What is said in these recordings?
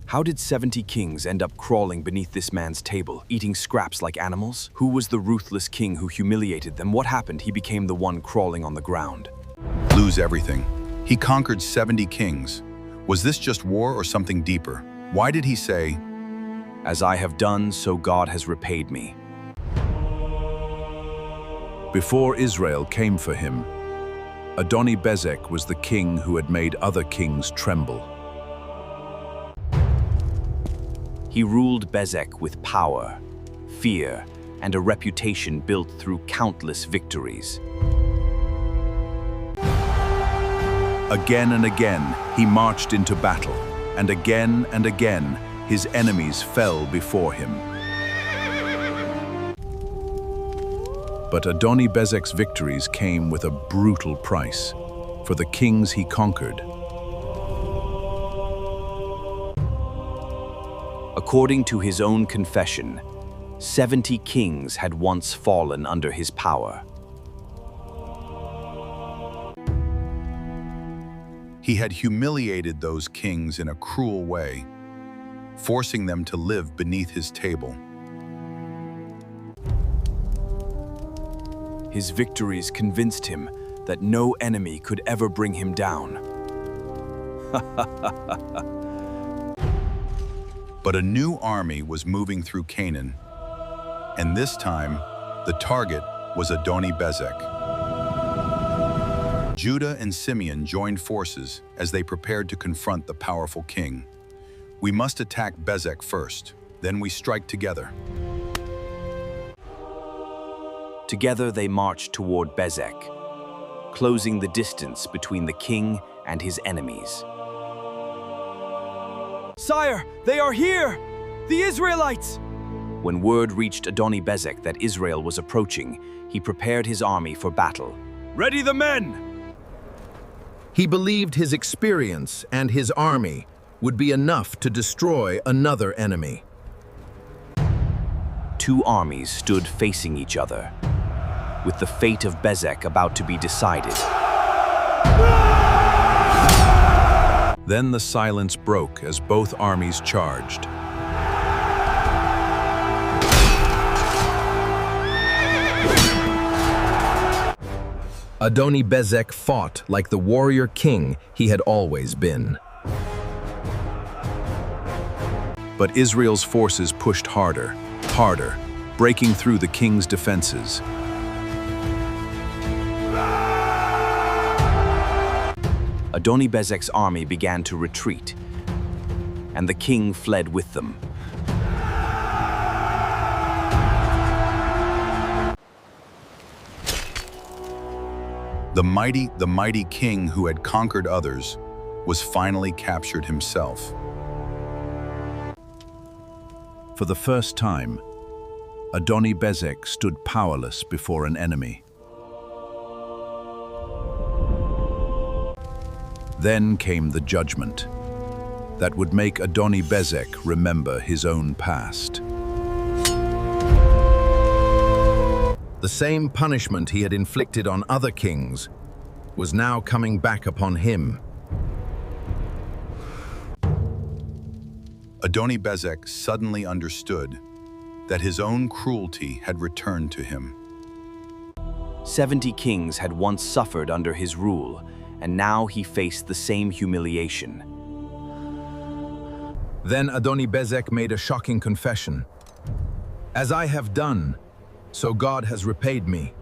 How did 70 kings end up crawling beneath this man's table, eating scraps like animals? Who was the ruthless king who humiliated them? What happened? He became the one crawling on the ground. Lose everything. He conquered 70 kings. Was this just war or something deeper? Why did he say, "As I have done, so God has repaid me"? Before Israel came for him, Adoni-Bezek was the king who had made other kings tremble. He ruled Bezek with power, fear, and a reputation built through countless victories. Again and again, he marched into battle, and again, his enemies fell before him. But Adoni-Bezek's victories came with a brutal price for the kings he conquered. According to his own confession, 70 kings had once fallen under his power. he had humiliated those kings in a cruel way, forcing them to live beneath his table. His victories convinced him that no enemy could ever bring him down. But a new army was moving through Canaan, and this time, the target was Adoni-Bezek. Judah and Simeon joined forces as they prepared to confront the powerful king. We must attack Bezek first, then we strike together. Together they marched toward Bezek, closing the distance between the king and his enemies. "Sire, they are here! The Israelites!" When word reached Adoni-Bezek that Israel was approaching, he prepared his army for battle. "Ready the men!" He believed his experience and his army would be enough to destroy another enemy. Two armies stood facing each other, with the fate of Bezek about to be decided. Then the silence broke as both armies charged. Adoni-Bezek fought like the warrior king he had always been. But Israel's forces pushed harder, breaking through the king's defenses. Adoni-Bezek's army began to retreat, and the king fled with them. The mighty king who had conquered others was finally captured himself. For the first time, Adoni-Bezek stood powerless before an enemy. Then came the judgment that would make Adoni-Bezek remember his own past. The same punishment he had inflicted on other kings was now coming back upon him. Adoni-Bezek suddenly understood that his own cruelty had returned to him. 70 kings had once suffered under his rule, and now he faced the same humiliation. Then Adoni-Bezek made a shocking confession. "As I have done, so God has repaid me."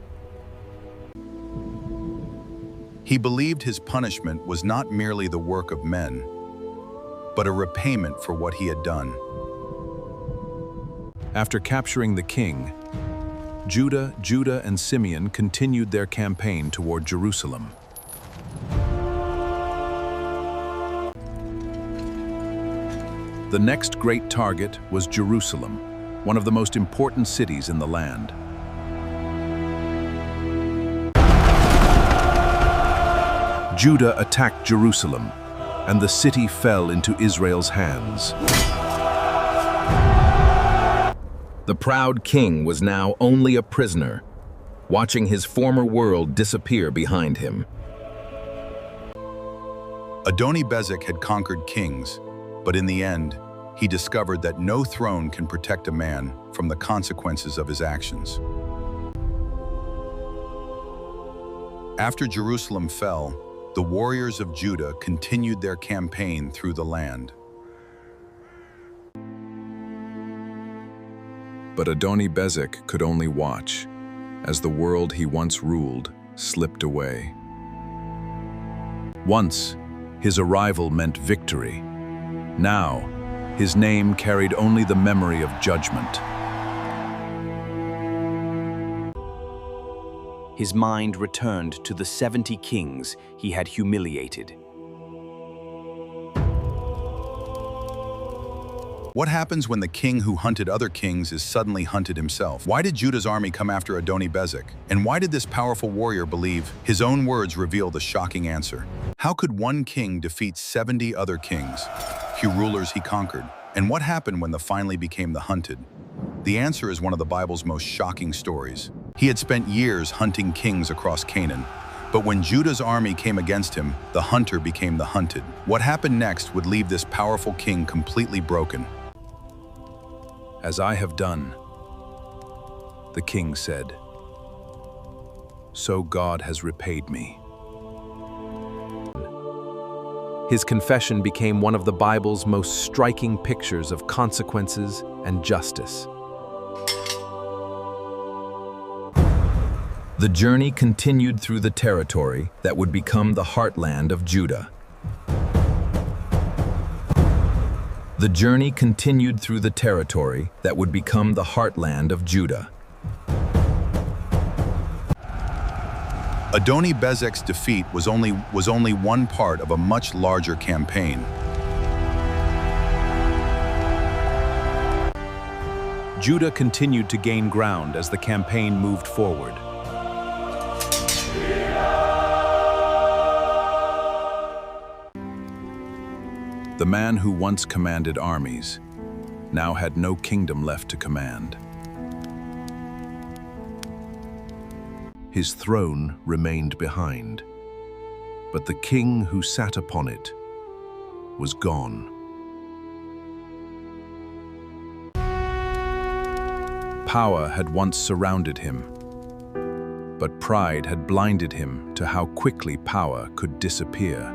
He believed his punishment was not merely the work of men, but a repayment for what he had done. After capturing the king, Judah and Simeon continued their campaign toward Jerusalem. The next great target was Jerusalem, one of the most important cities in the land. Judah attacked Jerusalem, and the city fell into Israel's hands. The proud king was now only a prisoner, watching his former world disappear behind him. Adoni-Bezek had conquered kings, but in the end, he discovered that no throne can protect a man from the consequences of his actions. After Jerusalem fell, the warriors of Judah continued their campaign through the land. But Adoni-Bezek could only watch as the world he once ruled slipped away. Once, his arrival meant victory. Now, his name carried only the memory of judgment. His mind returned to the 70 kings he had humiliated. What happens when the king who hunted other kings is suddenly hunted himself? Why did Judah's army come after Adoni-Bezek? And why did this powerful warrior believe? His own words reveal the shocking answer. How could one king defeat 70 other kings, few rulers he conquered? And what happened when the finally became the hunted? The answer is one of the Bible's most shocking stories. He had spent years hunting kings across Canaan, but when Judah's army came against him, the hunter became the hunted. What happened next would leave this powerful king completely broken. "As I have done," the king said, "so God has repaid me." His confession became one of the Bible's most striking pictures of consequences and justice. The journey continued through the territory that would become the heartland of Judah. The journey continued through the territory that would become the heartland of Judah. Adoni-Bezek's defeat was only one part of a much larger campaign. Judah continued to gain ground as the campaign moved forward. The man who once commanded armies now had no kingdom left to command. His throne remained behind, but the king who sat upon it was gone. Power had once surrounded him, but pride had blinded him to how quickly power could disappear.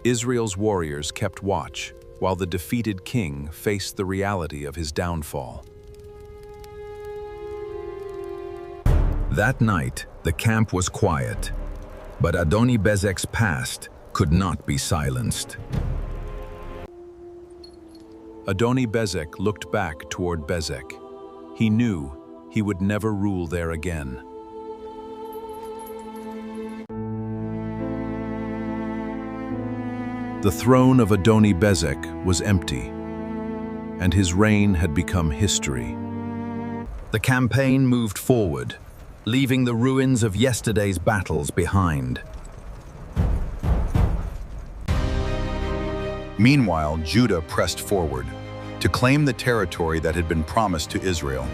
Israel's warriors kept watch while the defeated king faced the reality of his downfall. That night, the camp was quiet, but Adoni-Bezek's past could not be silenced. Adoni-Bezek looked back toward Bezek. He knew he would never rule there again. The throne of Adoni-Bezek was empty, and his reign had become history. The campaign moved forward, leaving the ruins of yesterday's battles behind. Meanwhile, Judah pressed forward to claim the territory that had been promised to Israel.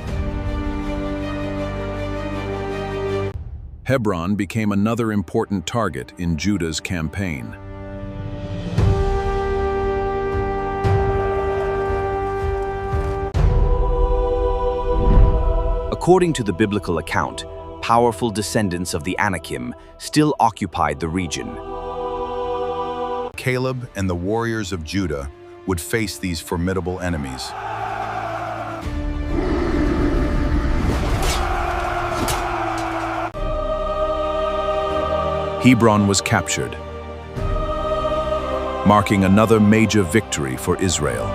Hebron became another important target in Judah's campaign. According to the biblical account, powerful descendants of the Anakim still occupied the region. Caleb and the warriors of Judah would face these formidable enemies. Hebron was captured, marking another major victory for Israel.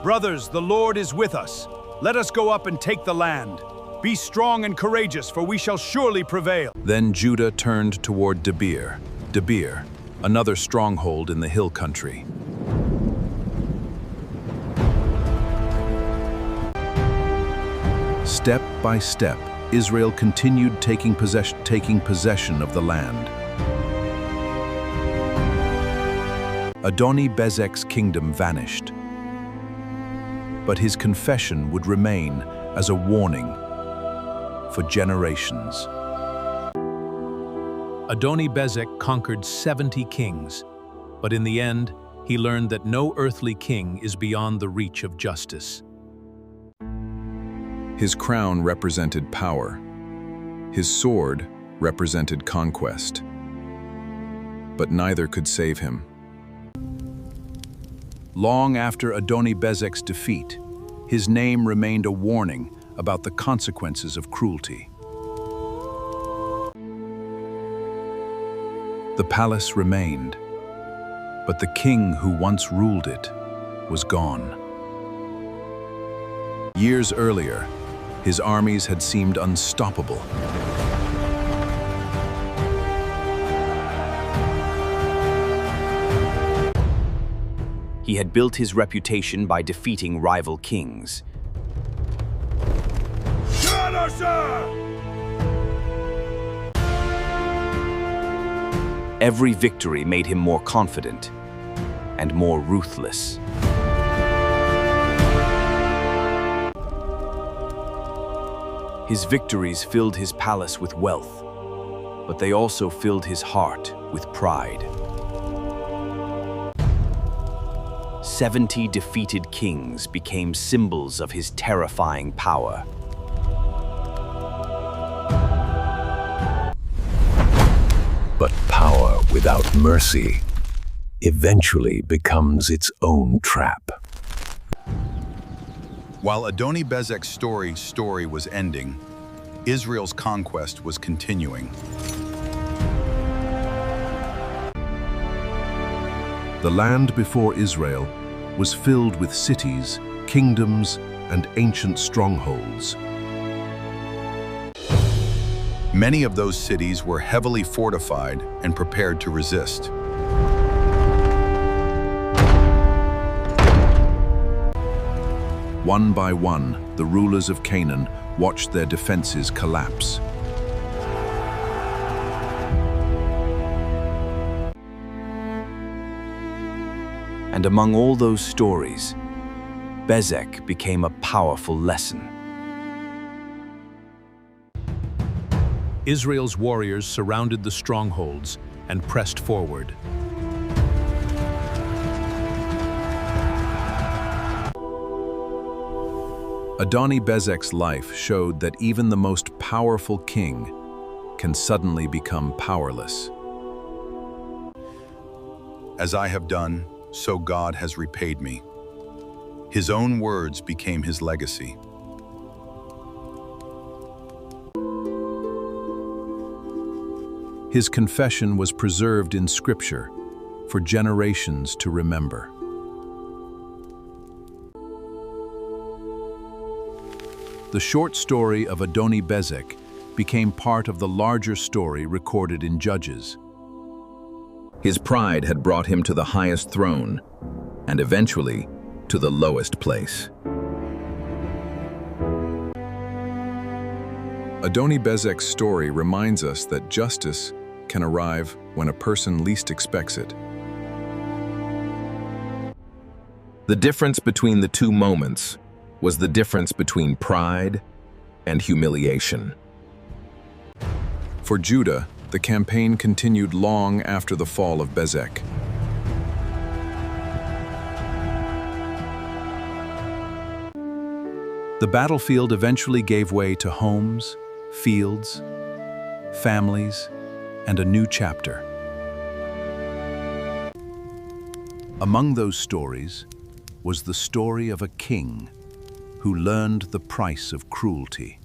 Brothers, the Lord is with us. Let us go up and take the land. Be strong and courageous, for we shall surely prevail. Then Judah turned toward Debir, another stronghold in the hill country. Step by step, Israel continued taking possession of the land. Adoni-Bezek's kingdom vanished, but his confession would remain as a warning for generations. Adoni-Bezek conquered 70 kings, but in the end, he learned that no earthly king is beyond the reach of justice. His crown represented power. His sword represented conquest. But neither could save him. Long after Adoni-Bezek's defeat, his name remained a warning about the consequences of cruelty. The palace remained, but the king who once ruled it was gone. Years earlier, his armies had seemed unstoppable. He had built his reputation by defeating rival kings. Every victory made him more confident and more ruthless. His victories filled his palace with wealth, but they also filled his heart with pride. 70 defeated kings became symbols of his terrifying power. But power without mercy eventually becomes its own trap. While Adoni-Bezek's story was ending, Israel's conquest was continuing. The land before Israel was filled with cities, kingdoms, and ancient strongholds. Many of those cities were heavily fortified and prepared to resist. One by one, the rulers of Canaan watched their defenses collapse. And among all those stories, Bezek became a powerful lesson. Israel's warriors surrounded the strongholds and pressed forward. Adoni-Bezek's life showed that even the most powerful king can suddenly become powerless. As I have done, so God has repaid me. His own words became his legacy. His confession was preserved in Scripture for generations to remember. The short story of Adoni-Bezek became part of the larger story recorded in Judges. His pride had brought him to the highest throne, and eventually to the lowest place. Adoni-Bezek's story reminds us that justice can arrive when a person least expects it. The difference between the two moments was the difference between pride and humiliation. For Judah, the campaign continued long after the fall of Bezek. The battlefield eventually gave way to homes, fields, families, and a new chapter. Among those stories was the story of a king who learned the price of cruelty.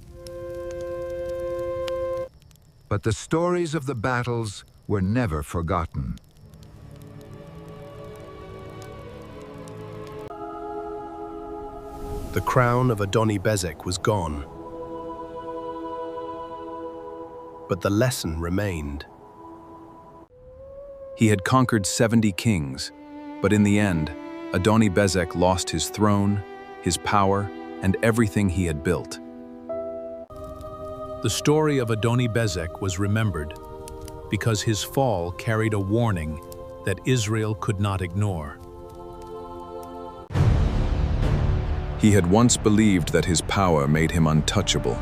But the stories of the battles were never forgotten. The crown of Adoni-Bezek was gone, but the lesson remained. He had conquered 70 kings, but in the end, Adoni-Bezek lost his throne, his power, and everything he had built. The story of Adoni-Bezek was remembered because his fall carried a warning that Israel could not ignore. He had once believed that his power made him untouchable.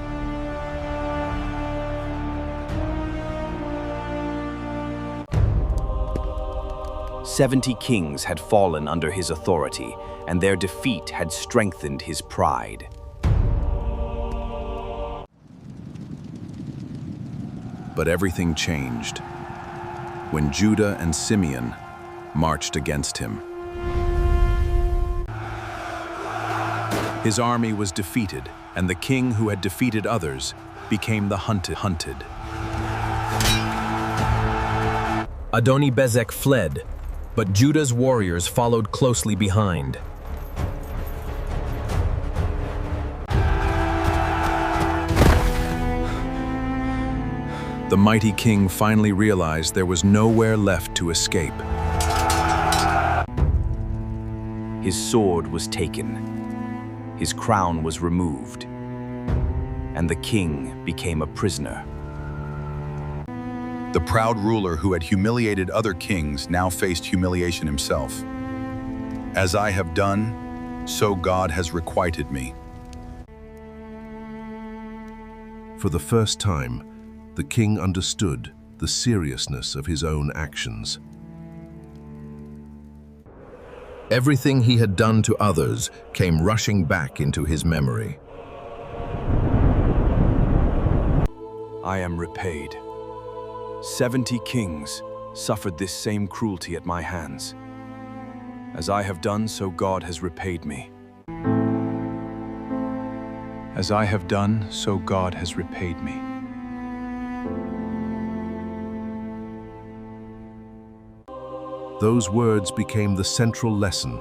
70 kings had fallen under his authority, and their defeat had strengthened his pride. But everything changed when Judah and Simeon marched against him. His army was defeated, and the king who had defeated others became the hunted. Adoni-Bezek fled, but Judah's warriors followed closely behind. The mighty king finally realized there was nowhere left to escape. His sword was taken, his crown was removed, and the king became a prisoner. The proud ruler who had humiliated other kings now faced humiliation himself. As I have done, so God has requited me. For the first time, the king understood the seriousness of his own actions. Everything he had done to others came rushing back into his memory. I am repaid. 70 kings suffered this same cruelty at my hands. As I have done, so God has repaid me. As I have done, so God has repaid me. Those words became the central lesson.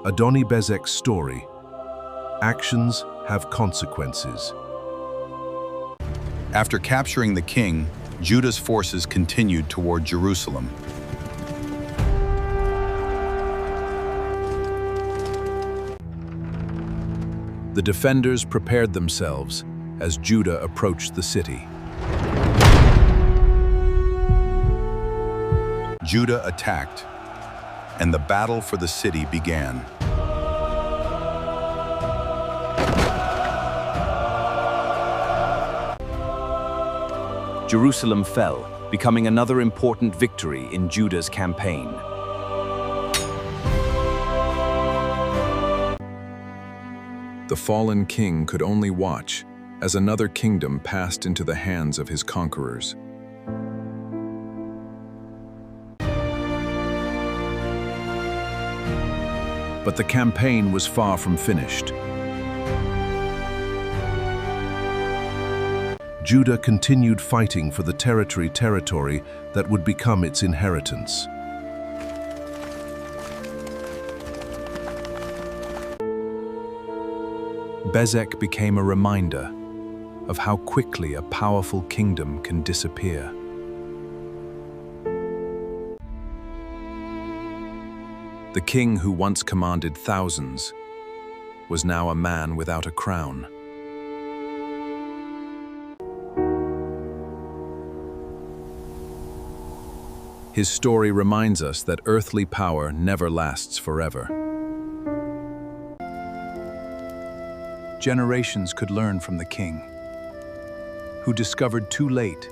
Adoni-Bezek's story. Actions have consequences. After capturing the king, Judah's forces continued toward Jerusalem. The defenders prepared themselves as Judah approached the city. Judah attacked, and the battle for the city began. Jerusalem fell, becoming another important victory in Judah's campaign. The fallen king could only watch as another kingdom passed into the hands of his conquerors. But the campaign was far from finished. Judah continued fighting for the territory that would become its inheritance. Bezek became a reminder of how quickly a powerful kingdom can disappear. The king who once commanded thousands was now a man without a crown. His story reminds us that earthly power never lasts forever. Generations could learn from the king, who discovered too late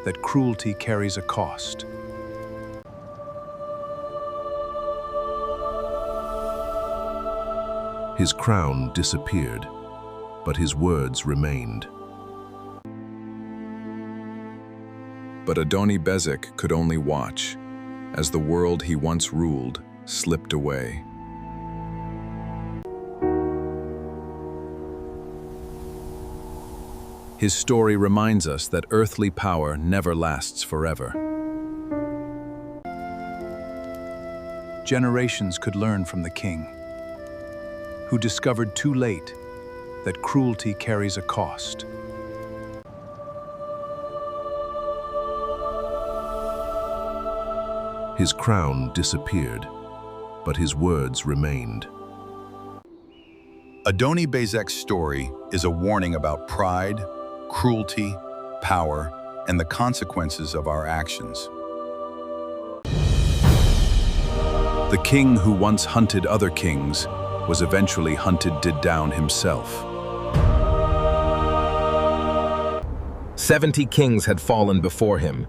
that cruelty carries a cost. His crown disappeared, but his words remained. But Adoni-Bezek could only watch as the world he once ruled slipped away. His story reminds us that earthly power never lasts forever. Generations could learn from the king, who discovered too late that cruelty carries a cost. His crown disappeared, but his words remained. Adoni-Bezek's story is a warning about pride, cruelty, power, and the consequences of our actions. The king who once hunted other kings was eventually hunted down himself. 70 kings had fallen before him.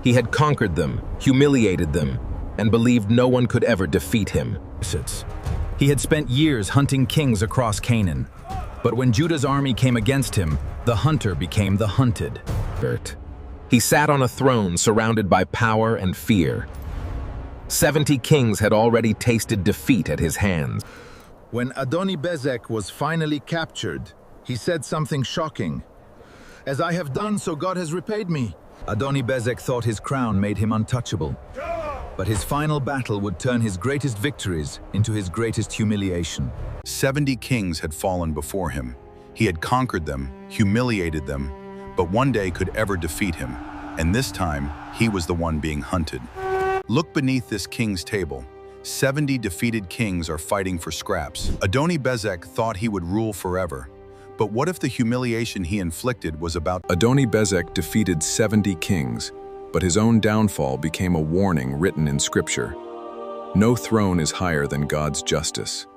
He had conquered them, humiliated them, and believed no one could ever defeat him. He had spent years hunting kings across Canaan. But when Judah's army came against him, the hunter became the hunted. He sat on a throne surrounded by power and fear. 70 kings had already tasted defeat at his hands. When Adoni-Bezek was finally captured, he said something shocking. "As I have done, so God has repaid me." Adoni-Bezek thought his crown made him untouchable. But his final battle would turn his greatest victories into his greatest humiliation. 70 kings had fallen before him. He had conquered them, humiliated them, but one day could ever defeat him. And this time, he was the one being hunted. Look beneath this king's table. 70 defeated kings are fighting for scraps. Adoni-Bezek thought he would rule forever. But what if the humiliation he inflicted was about... Adoni-Bezek defeated 70 kings, but his own downfall became a warning written in Scripture. No throne is higher than God's justice.